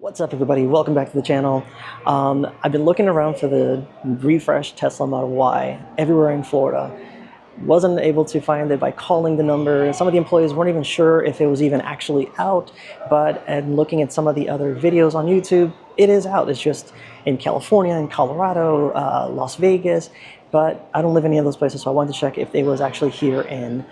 What's up, everybody? Welcome back to the channel. I've been looking around for the refreshed Tesla Model Y everywhere in Florida. Wasn't able to find it by calling the number. Some of the employees weren't even sure if it was even actually out, but and looking at some of the other videos on YouTube, it is out. It's just in California, in Colorado, Las Vegas, but I don't live in any of those places, so I wanted to check if it was actually here in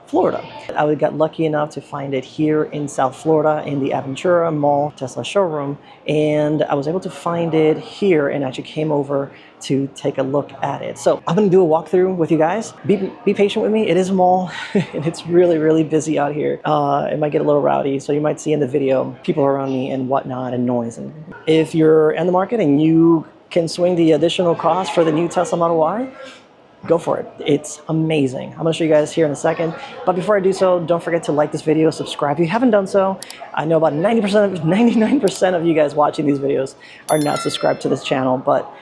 Florida. I got lucky enough to find it here in South Florida in the Aventura Mall Tesla showroom, and I was able to find it here and actually came over to take a look at it. So I'm going to do a walkthrough with you guys. Be patient with me. It is a mall and it's really busy out here. It might get a little rowdy, so you might see in the video people around me and whatnot and noise. And if you're in the market and you can swing the additional cost for the new Tesla Model Y, go for it. It's amazing. I'm going to show you guys here in a second. But before I do so, don't forget to like this video, subscribe if you haven't done so. I know about 99% of you guys watching these videos are not subscribed to this channel. But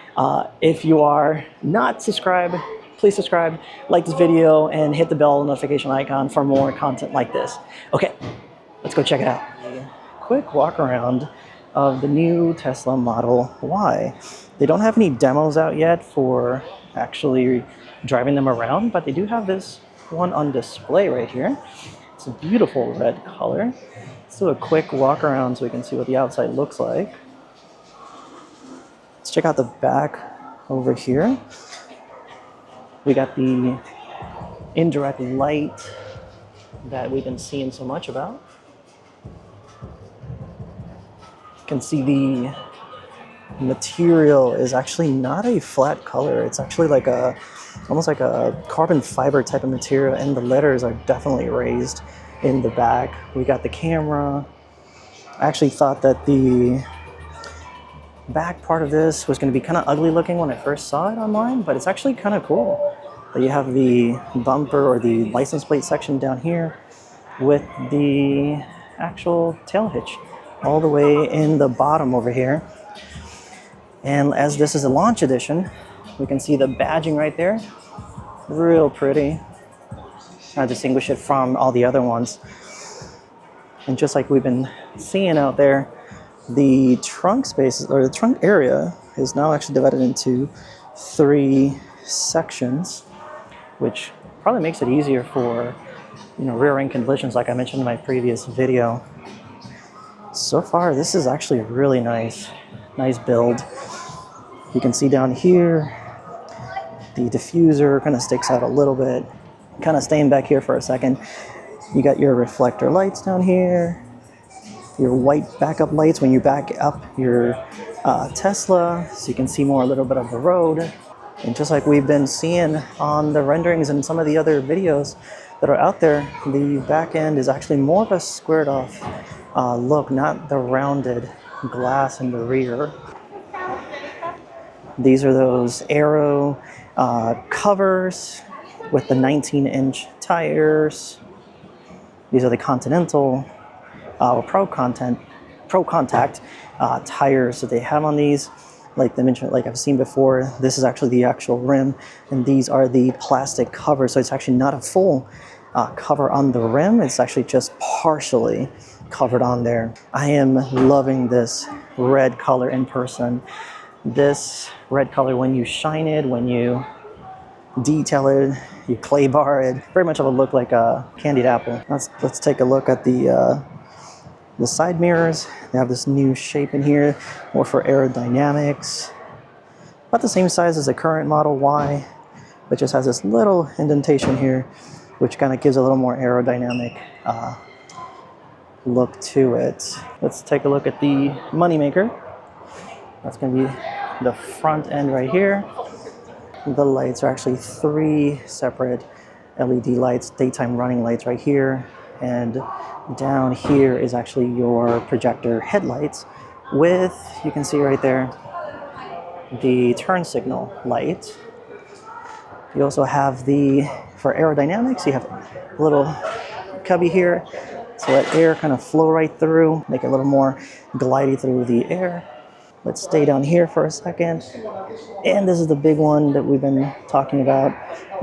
if you are not subscribed, please subscribe, like this video, and hit the bell notification icon for more content like this. Okay, let's go check it out. Quick walk around of the new Tesla Model Y. They don't have any demos out yet for actually driving them around, but they do have this one on display right here. It's a beautiful red color. Let's do a quick walk around so we can see what the outside looks like. Let's check out the back over here. We got the indirect light that we've been seeing so much about. You can see the material is actually not a flat color. It's actually like almost like a carbon fiber type of material, and the letters are definitely raised in the back. We got the camera. I actually thought that the back part of this was going to be kind of ugly looking when I first saw it online, but it's actually kind of cool. You have the bumper or the license plate section down here with the actual tail hitch all the way in the bottom over here. And as this is a launch edition, we can see the badging right there. Real pretty. I distinguish it from all the other ones. And just like we've been seeing out there, the trunk space, or the trunk area, is now actually divided into 3 sections, which probably makes it easier for, rear end collisions, like I mentioned in my previous video. So far, this is actually really nice build. You can see down here, the diffuser kind of sticks out a little bit. Kind of staying back here for a second. You got your reflector lights down here, your white backup lights when you back up your Tesla, so you can see a little bit of the road. And just like we've been seeing on the renderings and some of the other videos that are out there, the back end is actually more of a squared off look, not the rounded glass in the rear. These are those Aero covers with the 19-inch tires. These are the Continental Pro Contact tires that they have on these. Like they mentioned, like I've seen before, this is actually the actual rim, and these are the plastic covers. So it's actually not a full cover on the rim. It's actually just partially covered on there. I am loving this red color in person. This red color, when you shine it, when you detail it, you clay bar it, very much of a look like a candied apple. Let's take a look at the side mirrors. They have this new shape in here, more for aerodynamics. About the same size as the current Model Y, but just has this little indentation here, which kind of gives a little more aerodynamic look to it. Let's take a look at the moneymaker. That's going to be the front end right here. The lights are actually 3 separate LED lights, daytime running lights right here. And down here is actually your projector headlights with, you can see right there, the turn signal light. You also have for aerodynamics, you have a little cubby here to let air kind of flow right through, make it a little more glidey through the air. Let's stay down here for a second. And this is the big one that we've been talking about,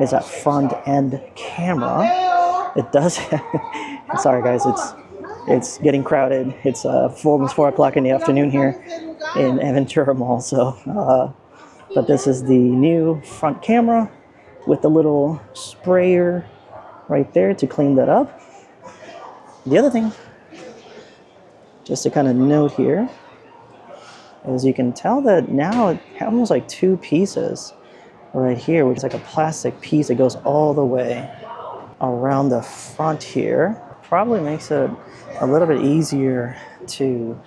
is that front end camera. It does, sorry guys, it's It's getting crowded. It's almost 4 o'clock in the afternoon here in Aventura Mall. So, but this is the new front camera with the little sprayer right there to clean that up. The other thing, just to kind of note here, is you can tell that now it has almost like two pieces right here, which is like a plastic piece that goes all the way around the front here. Probably makes it a little bit easier to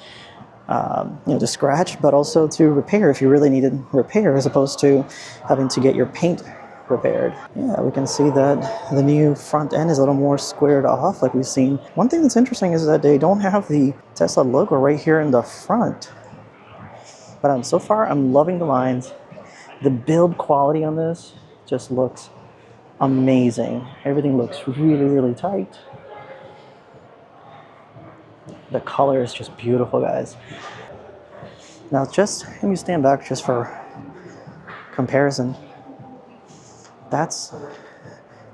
to scratch, but also to repair if you really needed repair, as opposed to having to get your paint repaired. Yeah, we can see that the new front end is a little more squared off, like we've seen. One thing that's interesting is that they don't have the Tesla logo right here in the front. But so far, I'm loving the lines. The build quality on this just looks amazing. Everything looks really, really tight. The color is just beautiful, guys. Now, just let me stand back just for comparison. That's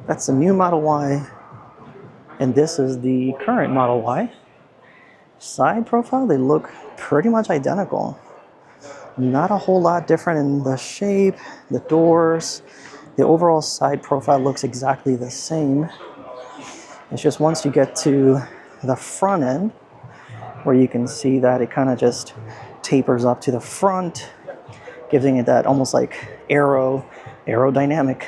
the new Model Y, and this is the current Model Y. Side profile, they look pretty much identical. Not a whole lot different in the shape, the doors. The overall side profile looks exactly the same. It's just once you get to the front end, where you can see that it kind of just tapers up to the front, giving it that almost like aerodynamic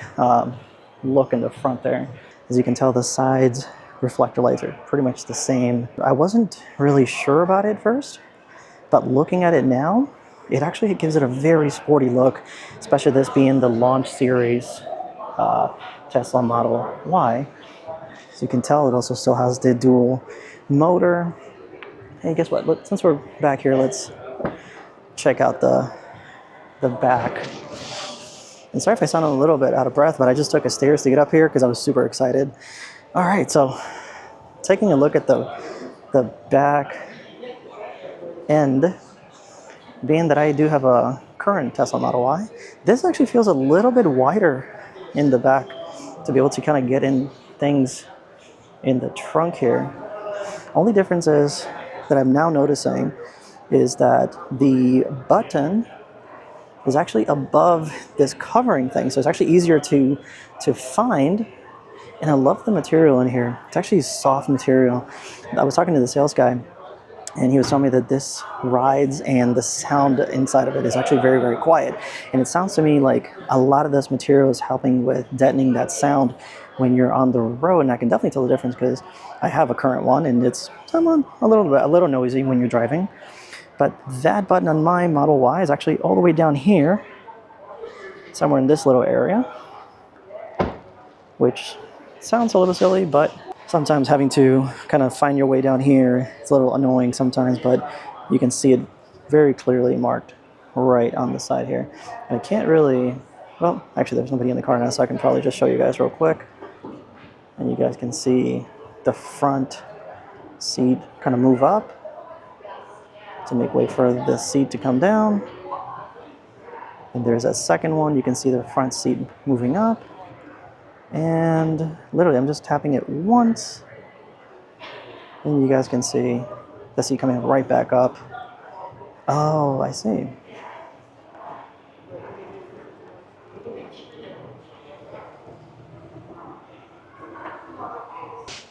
look in the front there. As you can tell, the sides reflector lights are pretty much the same. I wasn't really sure about it first, but looking at it now, it actually gives it a very sporty look, especially this being the launch series Tesla Model Y. So you can tell it also still has the dual motor. Hey, guess what? Since we're back here, let's check out the back. And sorry if I sound a little bit out of breath, but I just took a stairs to get up here because I was super excited. All right, so taking a look at the back end, being that I do have a current Tesla Model Y, this actually feels a little bit wider in the back to be able to kind of get in things in the trunk here. Only difference is that I'm now noticing is that the button is actually above this covering thing, so it's actually easier to find. And I love the material in here. It's actually soft material. I was talking to the sales guy, and he was telling me that this rides and the sound inside of it is actually very, very quiet. And it sounds to me like a lot of this material is helping with deadening that sound when you're on the road. And I can definitely tell the difference because I have a current one, and it's a little noisy when you're driving. But that button on my Model Y is actually all the way down here, somewhere in this little area, which sounds a little silly, but sometimes having to kind of find your way down here, it's a little annoying sometimes, but you can see it very clearly marked right on the side here. And I can't really, well, actually there's nobody in the car now, so I can probably just show you guys real quick. And you guys can see the front seat kind of move up to make way for the seat to come down. And there's a second one. You can see the front seat moving up. And literally, I'm just tapping it once. And you guys can see the seat coming right back up. Oh, I see.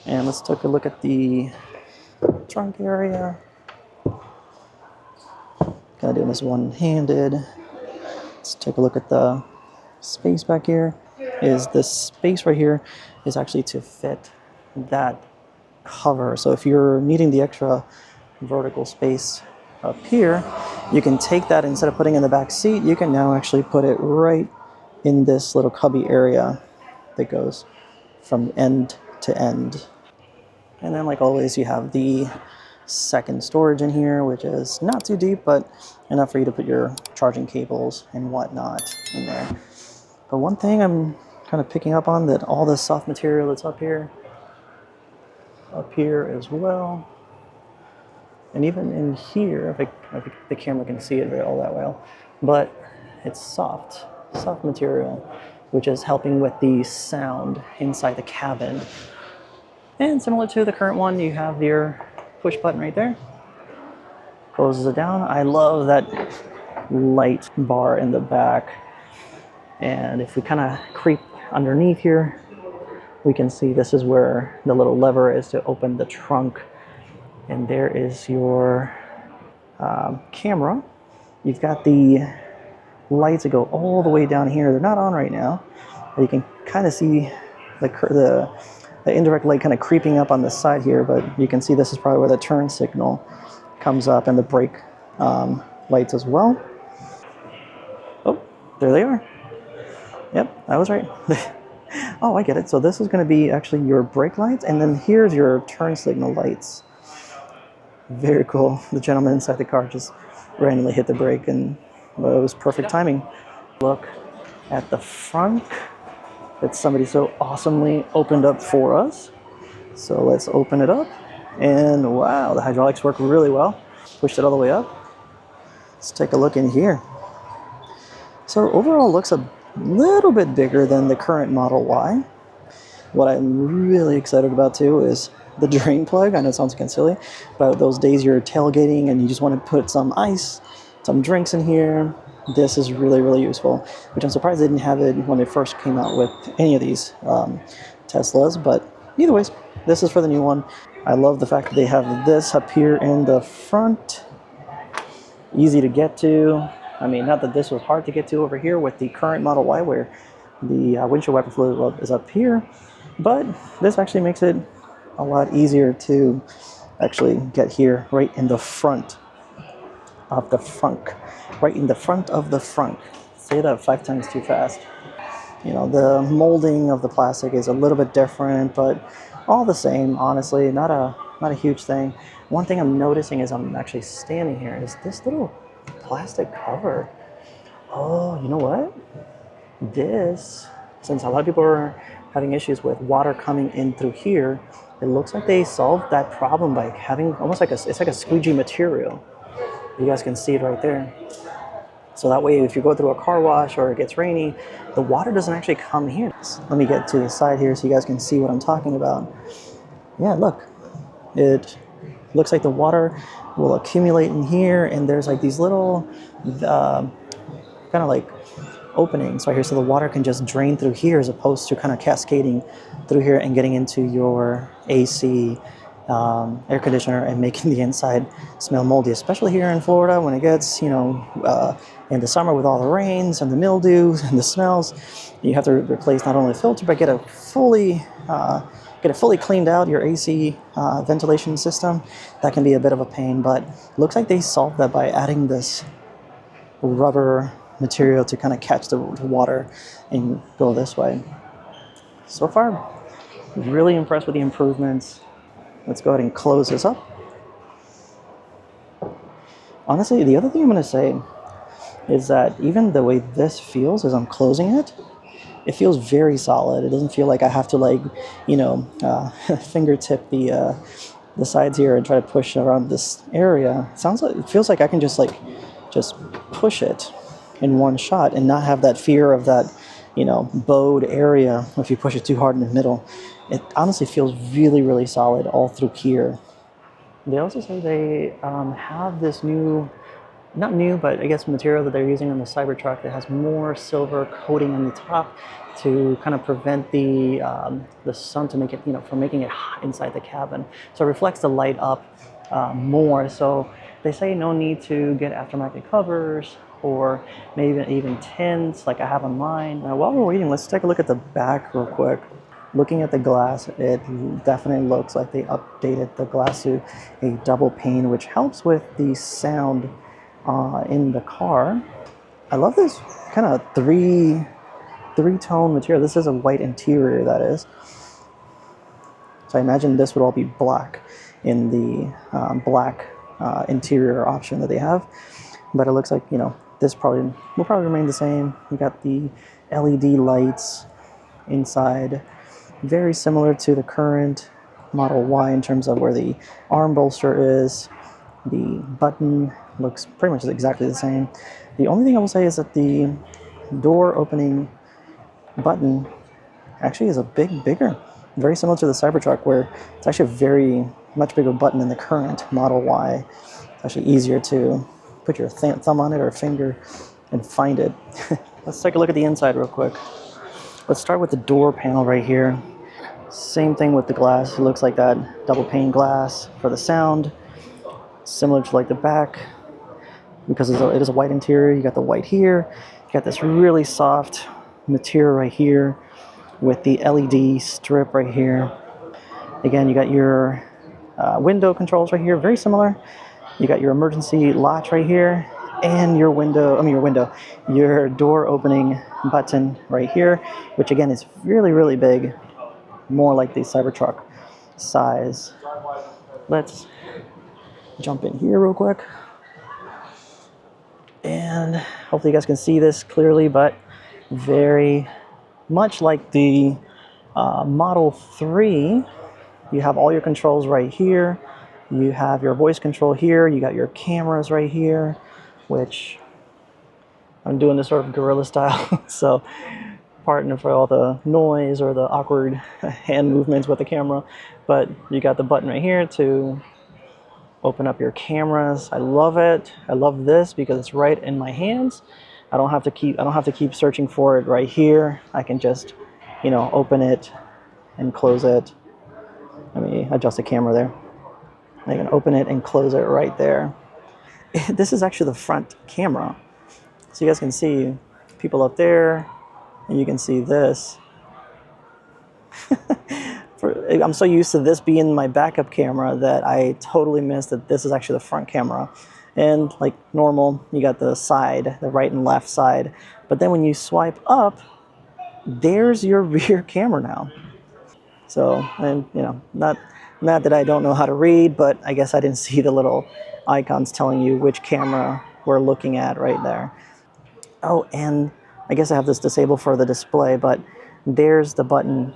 And let's take a look at the trunk area. Kind of doing this one-handed. Let's take a look at the space back here. This space right here is actually to fit that cover. So if you're needing the extra vertical space up here, you can take that, instead of putting it in the back seat, you can now actually put it right in this little cubby area that goes from end to end. And then, like always, you have the second storage in here, which is not too deep, but enough for you to put your charging cables and whatnot in there. But one thing I'm kind of picking up on, that all this soft material that's up here as well, and even in here, I think the camera can see it all that well, but it's soft material, which is helping with the sound inside the cabin. And similar to the current one, you have your push button right there. Closes it down. I love that light bar in the back. And if we kind of creep underneath here, we can see this is where the little lever is to open the trunk. And there is your camera. You've got the lights that go all the way down here. They're not on right now, but you can kind of see the indirect light kind of creeping up on the side here, but you can see this is probably where the turn signal comes up, and the brake lights as well. Oh, there they are. Yep, I was right. Oh, I get it. So this is going to be actually your brake lights, and then here's your turn signal lights. Very cool. The gentleman inside the car just randomly hit the brake, and well, it was perfect timing. Look at the front that somebody so awesomely opened up for us. So let's open it up, and wow, the hydraulics work really well. Pushed it all the way up. Let's take a look in here. So overall, it looks a little bit bigger than the current Model Y. What I'm really excited about too is the drain plug. I know it sounds kind of silly, but those days you're tailgating and you just want to put some ice, some drinks in here, this is really, really useful, which I'm surprised they didn't have it when they first came out with any of these Teslas, but either ways, this is for the new one. I love the fact that they have this up here in the front. Easy to get to. I mean, not that this was hard to get to over here with the current Model Y where the windshield wiper fluid is up here, but this actually makes it a lot easier to actually get here right in the front of the frunk. Right in the front of the frunk. Say that 5 times too fast. You know, the molding of the plastic is a little bit different, but all the same, honestly, not a huge thing. One thing I'm noticing as I'm actually standing here is this little plastic cover. Oh, you know what? This, since a lot of people are having issues with water coming in through here, it looks like they solved that problem by having almost like it's like a squeegee material. You guys can see it right there. So that way, if you go through a car wash or it gets rainy, the water doesn't actually come here. Let me get to the side here so you guys can see what I'm talking about. Yeah, look. It looks like the water will accumulate in here, and there's like these little kind of like openings right here, so the water can just drain through here as opposed to kind of cascading through here and getting into your AC air conditioner and making the inside smell moldy, especially here in Florida when it gets, you know, in the summer with all the rains and the mildews and the smells. You have to replace not only the filter but get it fully cleaned out, your AC ventilation system. That can be a bit of a pain, but looks like they solved that by adding this rubber material to kind of catch the water and go this way. So far, really impressed with the improvements. Let's go ahead and close this up. Honestly, the other thing I'm going to say is that even the way this feels as I'm closing it, it feels very solid. It doesn't feel like I have to, like, you know, fingertip the sides here and try to push around this area. It feels like I can just push it in one shot and not have that fear of that, you know, bowed area if you push it too hard in the middle. It honestly feels really, really solid all through here. They also say they have this new, not new, but I guess material that they're using on the Cybertruck that has more silver coating on the top to kind of prevent the sun to make it, you know, from making it hot inside the cabin. So it reflects the light up more. So they say no need to get aftermarket covers or maybe even tints like I have on mine. While we're waiting, let's take a look at the back real quick. Looking at the glass, it definitely looks like they updated the glass to a double pane, which helps with the sound in the car. I love this kind of three-tone material. This is a white interior, that is. So I imagine this would all be black in the black interior option that they have. But it looks like, you know, this will probably remain the same. We got the LED lights inside. Very similar to the current Model Y in terms of where the arm bolster is. The button looks pretty much exactly the same. The only thing I will say is that the door opening button actually is a bit bigger. Very similar to the Cybertruck, where it's actually very much bigger button in the current Model Y. It's actually easier to put your thumb on it or finger and find it. Let's take a look at the inside real quick. Let's start with the door panel right here. Same thing with the glass. It looks like that double pane glass for the sound, similar to like the back. Because it is a white interior, you got the white here. You got this really soft material right here with the LED strip right here. Again, you got your window controls right here, very similar. You got your emergency latch right here, and your your door opening button right here, which again is really, really big, more like the Cybertruck size. Let's jump in here real quick. And hopefully you guys can see this clearly, but very much like the Model 3, you have all your controls right here. You have your voice control here. You got your cameras right here, which I'm doing this sort of guerrilla style. So pardon for all the noise or the awkward hand movements with the camera. But you got the button right here to open up your cameras. I love it. I love this because it's right in my hands. I don't have to keep searching for it right here. I can just, open it and close it. Let me adjust the camera there. I can open it and close it right there. This is actually the front camera. So you guys can see people up there, and you can see this. I'm so used to this being my backup camera that I totally missed that this is actually the front camera. And like normal, you got the side, the right and left side. But then when you swipe up, there's your rear camera now. So, and not that I don't know how to read, but I guess I didn't see the little icons telling you which camera we're looking at right there. Oh, and I guess I have this disabled for the display, but there's the button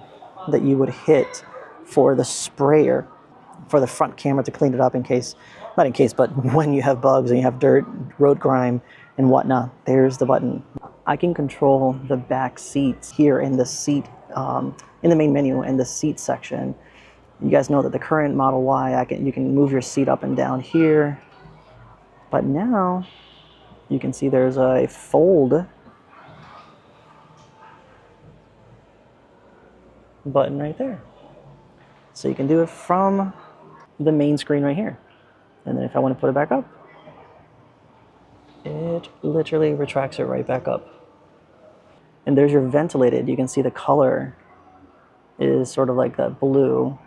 that you would hit for the sprayer for the front camera to clean it up not in case, but when you have bugs and you have dirt, road grime, and whatnot. There's the button. I can control the back seats here in the seat, in the main menu in the seat section. You guys know that the current Model Y, you can move your seat up and down here, but now you can see there's a fold button right there. So you can do it from the main screen right here. And then if I want to put it back up, it literally retracts it right back up. And there's your ventilated. You can see the color is sort of like that blue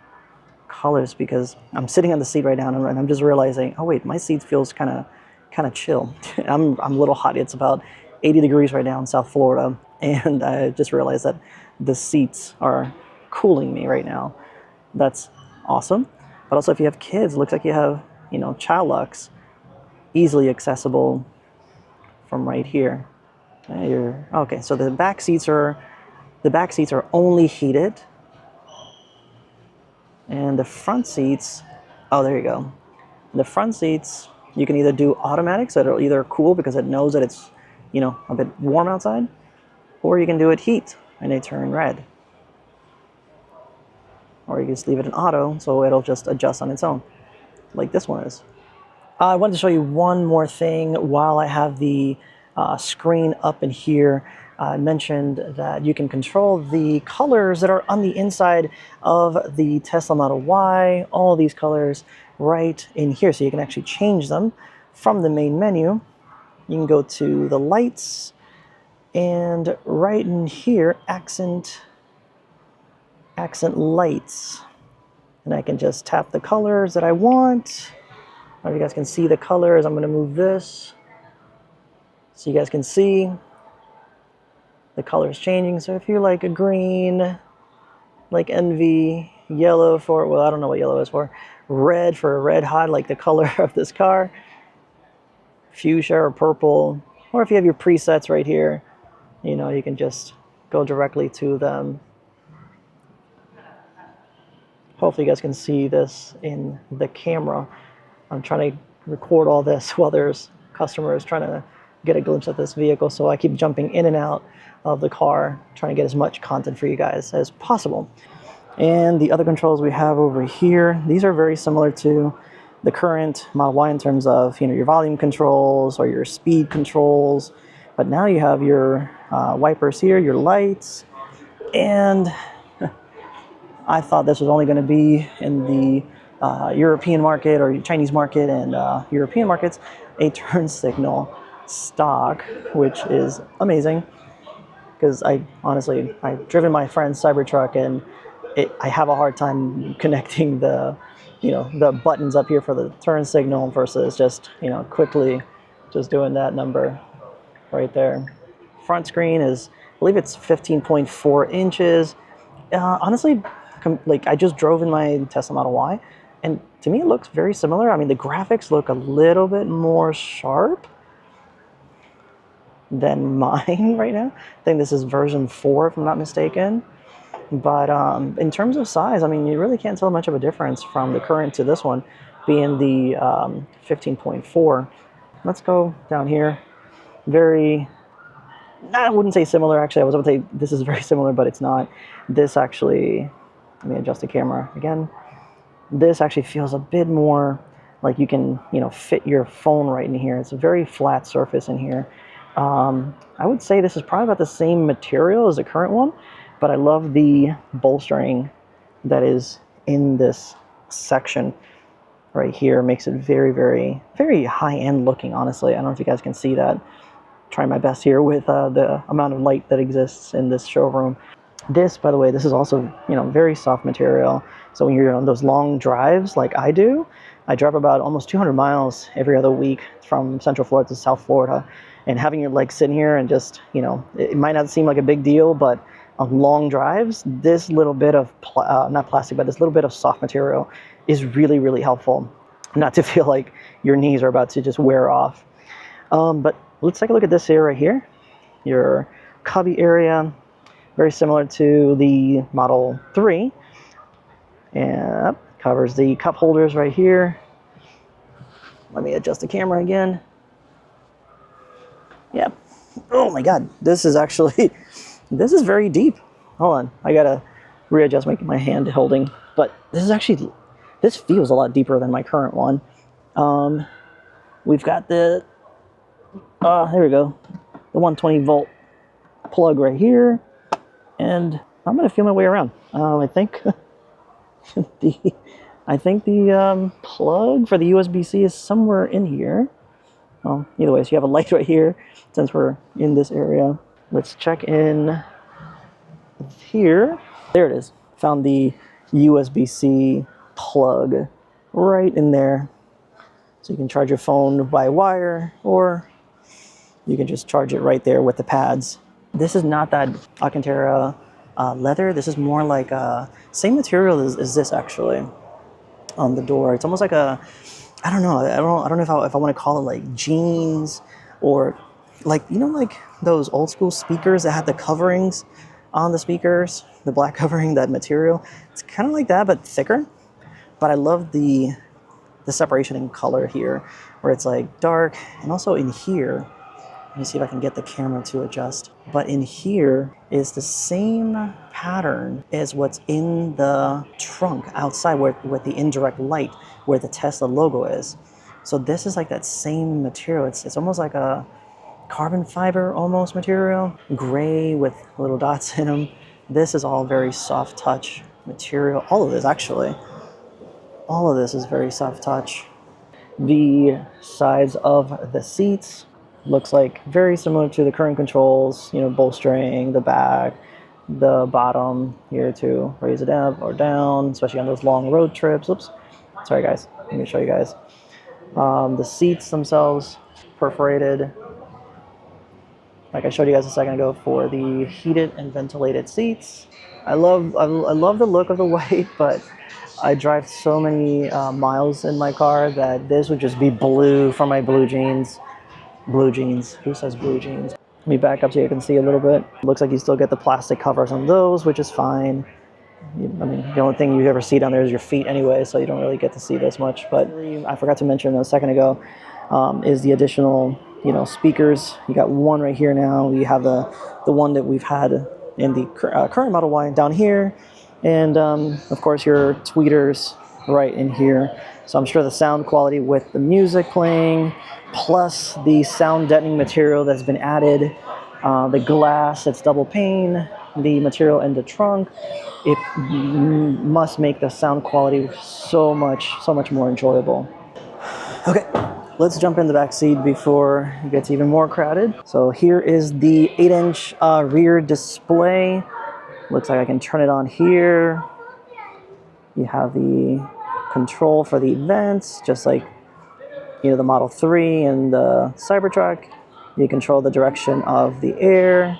colors because I'm sitting on the seat right now and I'm just realizing, oh wait, my seat feels kind of chill. I'm a little hot. It's about 80 degrees right now in South Florida. And I just realized that the seats are cooling me right now. That's awesome. But also if you have kids, it looks like you have, child locks easily accessible from right here. Okay, so the back seats are only heated. And the front seats, oh, there you go. The front seats, you can either do automatic, so it'll either cool because it knows that it's, a bit warm outside, or you can do it heat and they turn red. Or you can just leave it in auto, so it'll just adjust on its own, like this one is. I wanted to show you one more thing while I have the screen up in here. I mentioned that you can control the colors that are on the inside of the Tesla Model Y, all these colors right in here. So you can actually change them from the main menu. You can go to the lights, and right in here, accent lights. And I can just tap the colors that I want. I don't know if you guys can see the colors. I'm going to move this so you guys can see the colors changing. So if you like a green, like envy, yellow for, well, I don't know what yellow is for, red for red hot, like the color of this car, fuchsia or purple, or if you have your presets right here, you can just go directly to them. Hopefully you guys can see this in the camera. I'm trying to record all this while there's customers trying to get a glimpse of this vehicle, so I keep jumping in and out of the car, trying to get as much content for you guys as possible. And the other controls we have over here, these are very similar to the current Model Y in terms of, you know, your volume controls or your speed controls. But now you have your wipers here, your lights, and I thought this was only going to be in the European market or Chinese market and European markets, a turn signal stock, which is amazing because I've driven my friend's Cybertruck and I have a hard time connecting the, you know, the buttons up here for the turn signal versus just, you know, quickly just doing that number right there. Front screen is, I believe it's 15.4 inches. Honestly, like I just drove in my Tesla Model Y, and to me it looks very similar. I mean, the graphics look a little bit more sharp than mine right now. I think this is version 4, if I'm not mistaken. But in terms of size, I mean, you really can't tell much of a difference from the current to this one, being the 15.4. Let's go down here. Very, I wouldn't say similar, actually. I was about to say this is very similar, but it's not. This actually, let me adjust the camera again. This actually feels a bit more like you can, you know, fit your phone right in here. It's a very flat surface in here. I would say this is probably about the same material as the current one, but I love the bolstering that is in this section right here. Makes it very, very, very high-end looking, honestly. I don't know if you guys can see that. Trying my best here with the amount of light that exists in this showroom. This, by the way, this is also, you know, very soft material. So when you're on those long drives like I do, I drive about almost 200 miles every other week from Central Florida to South Florida. And having your legs sitting here and just, you know, it might not seem like a big deal, but on long drives, this little bit of, not plastic, but this little bit of soft material is really, really helpful. Not to feel like your knees are about to just wear off. But let's take a look at this here right here. Your cubby area, very similar to the Model 3. And covers the cup holders right here. Let me adjust the camera again. Yep. Oh my God, this is actually, this is very deep. Hold on, I gotta readjust my hand holding. But this is actually, this feels a lot deeper than my current one. We've got the, there we go, the 120 volt plug right here. And I'm gonna feel my way around. I think the plug for the USB-C is somewhere in here. Well, either way, so you have a light right here since we're in this area. Let's check in here. There it is. Found the USB-C plug right in there. So you can charge your phone by wire, or you can just charge it right there with the pads. This is not that Alcantara leather. This is more like same material as this actually on the door. It's almost like a, I don't know. I don't know if I want to call it like jeans, or like, you know, like those old school speakers that had the coverings on the speakers, the black covering, that material. It's kind of like that, but thicker. But I love the separation in color here, where it's like dark, and also in here. Let me see if I can get the camera to adjust. But in here is the same pattern as what's in the trunk outside with the indirect light, where the Tesla logo is. So this is like that same material. It's almost like a carbon fiber almost material, gray with little dots in them. This is all very soft touch material. All of this actually. All of this is very soft touch. The sides of the seats looks like very similar to the current controls, you know, bolstering the back, the bottom here to raise it up or down, especially on those long road trips. Oops, sorry guys, let me show you guys. The seats themselves, perforated, like I showed you guys a second ago, for the heated and ventilated seats. I love the look of the white, but I drive so many miles in my car that this would just be blue for my blue jeans. Blue jeans. Who says blue jeans? Let me back up so you can see a little bit. Looks like you still get the plastic covers on those, which is fine. I mean, the only thing you ever see down there is your feet anyway, so you don't really get to see this much. But I forgot to mention a second ago is the additional, you know, speakers. You got one right here now. You have the one that we've had in the current Model Y down here, And of course your tweeters right in here. So I'm sure the sound quality with the music playing, plus the sound deadening material that's been added, the glass that's double pane, the material in the trunk, it must make the sound quality so much more enjoyable. Okay, let's jump in the back seat before it gets even more crowded. So here is the 8-inch rear display. Looks like I can turn it on here. You have the control for the vents, just like the Model 3 and the Cybertruck. You control the direction of the air.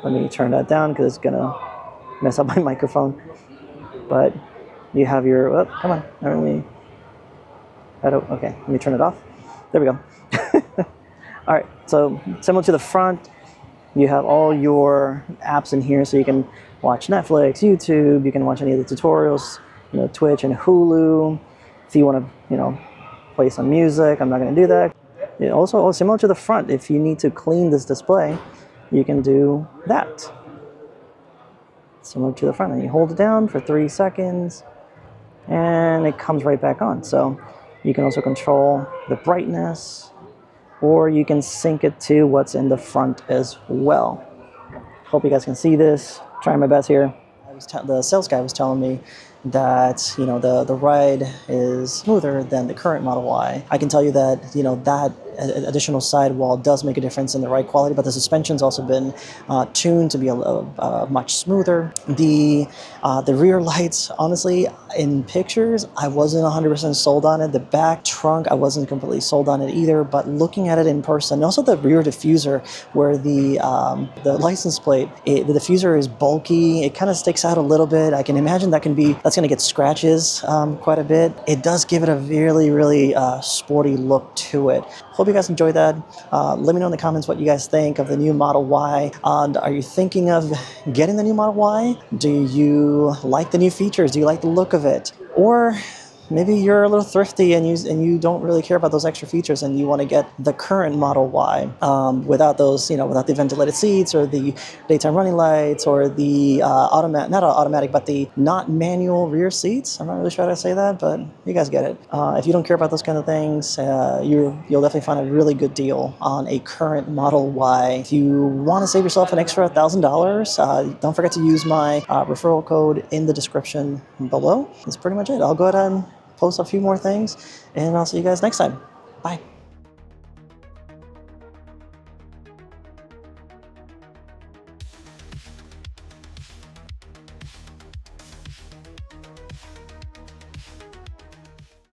Let me turn that down because it's gonna mess up my microphone. But you have your, oh, come on, okay, let me turn it off. There we go. All right, so similar to the front, you have all your apps in here, so you can watch Netflix, YouTube, you can watch any of the tutorials, Twitch and Hulu. If you want to, play some music, I'm not going to do that. Also, similar to the front, if you need to clean this display, you can do that. Similar to the front, and you hold it down for 3 seconds, and it comes right back on. So you can also control the brightness, or you can sync it to what's in the front as well. Hope you guys can see this. Trying my best here. The sales guy was telling me that the ride is smoother than the current Model Y. I can tell you that that additional sidewall does make a difference in the ride quality, but the suspension's also been tuned to be much smoother. The rear lights, honestly, in pictures, I wasn't 100% sold on it. The back trunk, I wasn't completely sold on it either. But looking at it in person, and also the rear diffuser, where the license plate, the diffuser is bulky. It kind of sticks out a little bit. I can imagine that's going to get scratches quite a bit. It does give it a really sporty look to it. Hope you guys enjoyed that. Let me know in the comments what you guys think of the new Model Y. Are you thinking of getting the new Model Y? Do you like the new features? Do you like the look of it? Or maybe you're a little thrifty and you don't really care about those extra features and you want to get the current Model Y without those, without the ventilated seats or the daytime running lights or the not manual rear seats. I'm not really sure how to say that, but you guys get it. If you don't care about those kind of things, you'll definitely find a really good deal on a current Model Y. If you want to save yourself an extra $1,000, don't forget to use my referral code in the description below. That's pretty much it. I'll go ahead and post a few more things, and I'll see you guys next time. Bye.